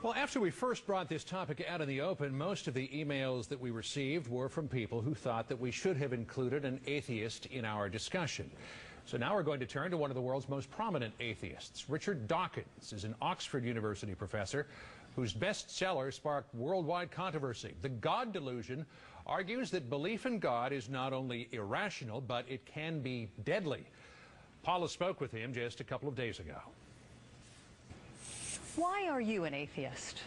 Well, after we first brought this topic out in the open, most of the emails that we received were from people who thought that we should have included an atheist in our discussion. So now we're going to turn to one of the world's most prominent atheists. Richard Dawkins is an Oxford University professor whose bestseller sparked worldwide controversy. The God Delusion argues that belief in God is not only irrational, but it can be deadly. Paula spoke with him just a couple of days ago. Why are you an atheist?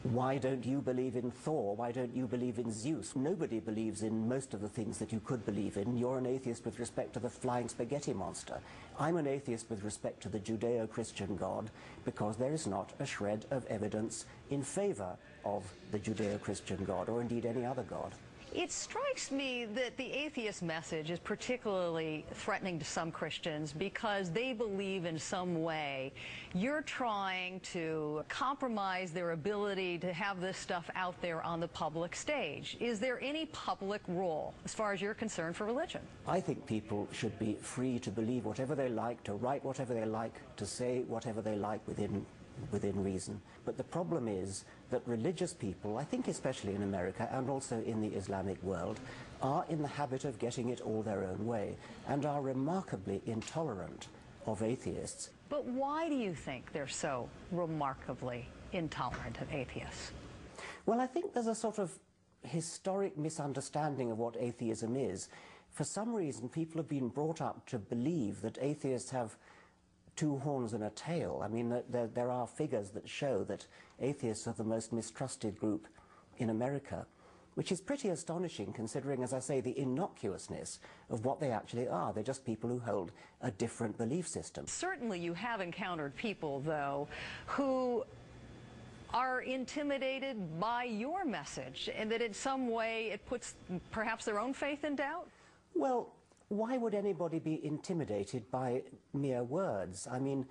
Why don't you believe in Thor? Why don't you believe in Zeus? Nobody believes in most of the things that you could believe in. You're an atheist with respect to the flying spaghetti monster. I'm an atheist with respect to the Judeo-Christian God because there is not a shred of evidence in favor of the Judeo-Christian God or indeed any other God. It strikes me that the atheist message is particularly threatening to some Christians because they believe in some way you're trying to compromise their ability to have this stuff out there on the public stage. Is there any public role, as far as you're concerned, for religion? I think people should be free to believe whatever they like, to write whatever they like, to say whatever they like within reason. But the problem is that religious people, I think especially in America and also in the Islamic world, are in the habit of getting it all their own way and are remarkably intolerant of atheists. But why do you think they're so remarkably intolerant of atheists? Well, I think there's a sort of historic misunderstanding of what atheism is. For some reason, people have been brought up to believe that atheists have two horns and a tail. I mean, there are figures that show that atheists are the most mistrusted group in America, which is pretty astonishing considering, as I say, the innocuousness of what they actually are. They're just people who hold a different belief system. Certainly you have encountered people, though, who are intimidated by your message, and that in some way it puts perhaps their own faith in doubt? Well, why would anybody be intimidated by mere words? I mean,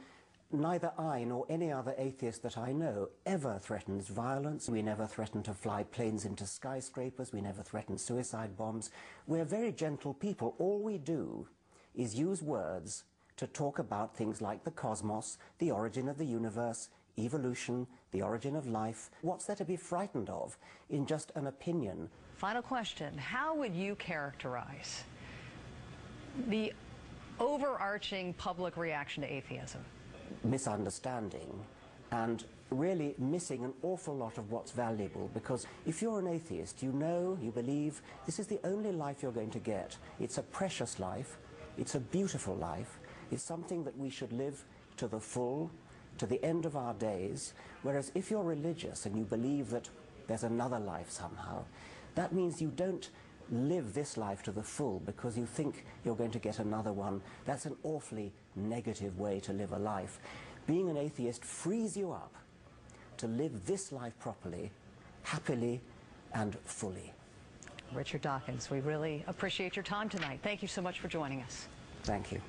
neither I nor any other atheist that I know ever threatens violence. We never threaten to fly planes into skyscrapers. We never threaten suicide bombs. We're very gentle people. All we do is use words to talk about things like the cosmos, the origin of the universe, evolution, the origin of life. What's there to be frightened of in just an opinion? Final question. How would you characterize the overarching public reaction to atheism? Misunderstanding and really missing an awful lot of what's valuable, because if you're an atheist, you know, you believe this is the only life you're going to get. It's a precious life, it's a beautiful life, it's something that we should live to the full, to the end of our days. Whereas if you're religious and you believe that there's another life somehow, that means you don't live this life to the full because you think you're going to get another one. That's an awfully negative way to live a life. Being an atheist frees you up to live this life properly, happily and fully. Richard Dawkins, we really appreciate your time tonight. Thank you so much for joining us. Thank you.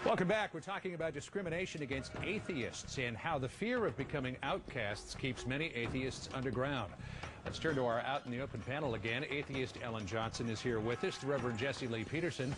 Welcome back. We're talking about discrimination against atheists and how the fear of becoming outcasts keeps many atheists underground. Let's turn to our Out in the Open panel again. Atheist Ellen Johnson is here with us, the Reverend Jesse Lee Peterson,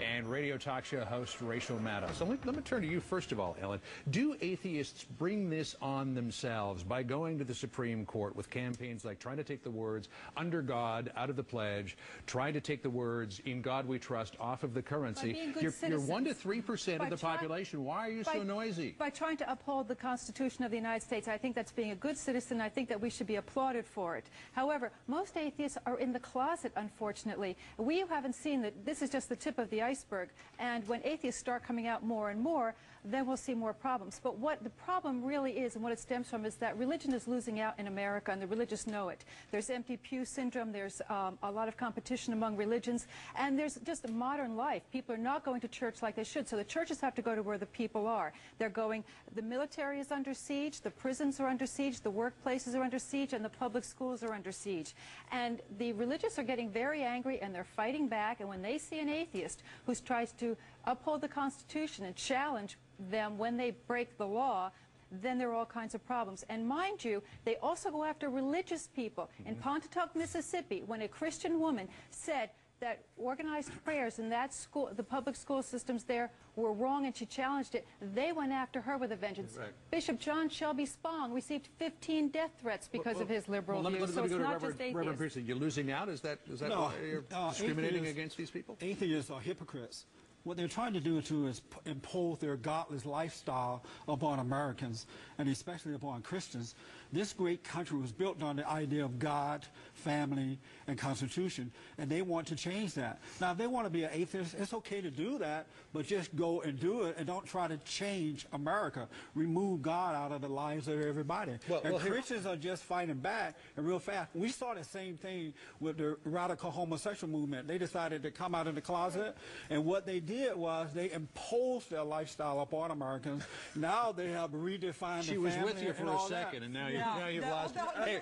and radio talk show host Rachel Maddow. So let me turn to you first of all, Ellen. Do atheists bring this on themselves by going to the Supreme Court with campaigns like trying to take the words "under God" out of the pledge, trying to take the words "in God we trust" off of the currency? You're 1 to 3% of the population. Why are you so noisy? By trying to uphold the Constitution of the United States. I think that's being a good citizen. I think that we should be applauded for it. However, most atheists are in the closet, unfortunately. We haven't seen that. This is just the tip of the iceberg. And when atheists start coming out more and more, then we'll see more problems. But what the problem really is and what it stems from is that religion is losing out in America, and the religious know it. There's empty pew syndrome. There's a lot of competition among religions. And there's just a modern life. People are not going to church like they should. So the churches have to go to where the people are. They're going, the military is under siege, the prisons are under siege, the workplaces are under siege, and the public schools are under siege. And the religious are getting very angry, and they're fighting back. And when they see an atheist who tries to uphold the Constitution and challenge them when they break the law, then there are all kinds of problems. And mind you, they also go after religious people. In Pontotoc, Mississippi, when a Christian woman said that organized prayers in that school, the public school systems there, were wrong, and she challenged it, they went after her with a vengeance. Right. Bishop John Shelby Spong received 15 death threats because of his liberal views. So it's not just atheists. Reverend Priestley, you're losing out? Is that No, why you're discriminating against these people? Atheists are hypocrites. What they're trying to do is impose their godless lifestyle upon Americans, and especially upon Christians. This great country was built on the idea of God, family, and Constitution, and they want to change that. Now, if they want to be an atheist, it's okay to do that, but just go and do it, and don't try to change America. Remove God out of the lives of everybody. Christians are just fighting back, and real fast. We saw the same thing with the radical homosexual movement. They decided to come out of the closet, and what they did was they imposed their lifestyle upon Americans. Now they have redefined the family. She was with you for a second, that. and now you've lost it. Hey,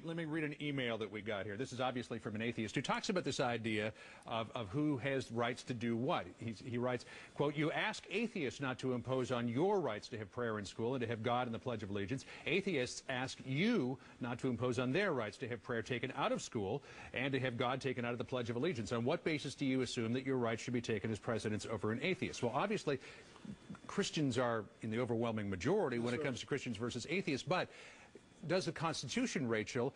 let me read an email that we got here. This is obviously from an atheist who talks about this idea of who has rights to do what. He writes, quote, "You ask atheists not to impose on your rights to have prayer in school and to have God in the Pledge of Allegiance. Atheists ask you not to impose on their rights to have prayer taken out of school and to have God taken out of the Pledge of Allegiance. On what basis do you assume that your rights should be taken as precedence over an atheist?" Well, obviously, Christians are in the overwhelming majority when it comes to Christians versus atheists, but does the Constitution, Rachel,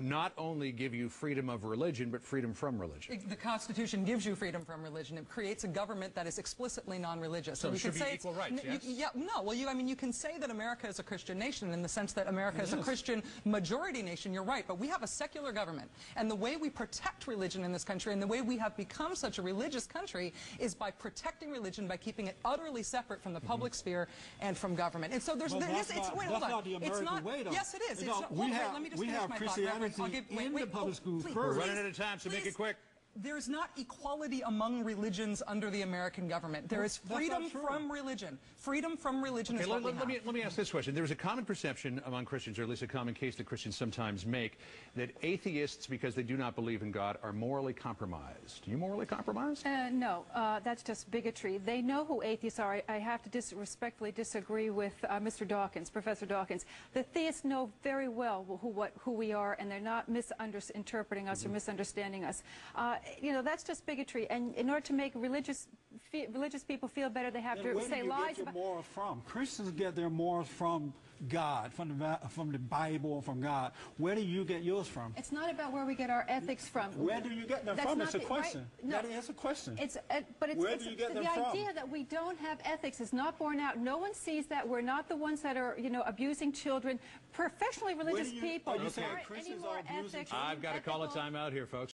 not only give you freedom of religion, but freedom from religion? The Constitution gives you freedom from religion. It creates a government that is explicitly non-religious. So it should be equal rights, yes? You can say that America is a Christian nation in the sense that America is a Christian majority nation. You're right, but we have a secular government. And the way we protect religion in this country and the way we have become such a religious country is by protecting religion, by keeping it utterly separate from the public sphere and from government. And so there's that's not the American way, though. Yes, it is. Let me just finish my thought. In the public schools first. We're running out of time, so make it quick. There's not equality among religions under the American government. There is freedom from religion. Freedom from religion is what we have. Let me ask this question. There is a common perception among Christians, or at least a common case that Christians sometimes make, that atheists, because they do not believe in God, are morally compromised. Are you morally compromised? No, that's just bigotry. They know who atheists are. I have to respectfully disagree with Mr. Dawkins, Professor Dawkins. The theists know very well who we are, and they're not misinterpreting us or misunderstanding us. That's just bigotry. And in order to make religious people feel better, they have to say lies. Where do you get your morals from? Christians get their morals from God, from the Bible, from God. Where do you get yours from? It's not about where we get our ethics from. Where do you get them from? It's a question. Right? No. That is a question. Where do you get them from? The idea that we don't have ethics is not borne out. No one sees that. We're not the ones that are, abusing children. Professionally religious people are you saying Christians are abusing children? I've got to call a time out here, folks.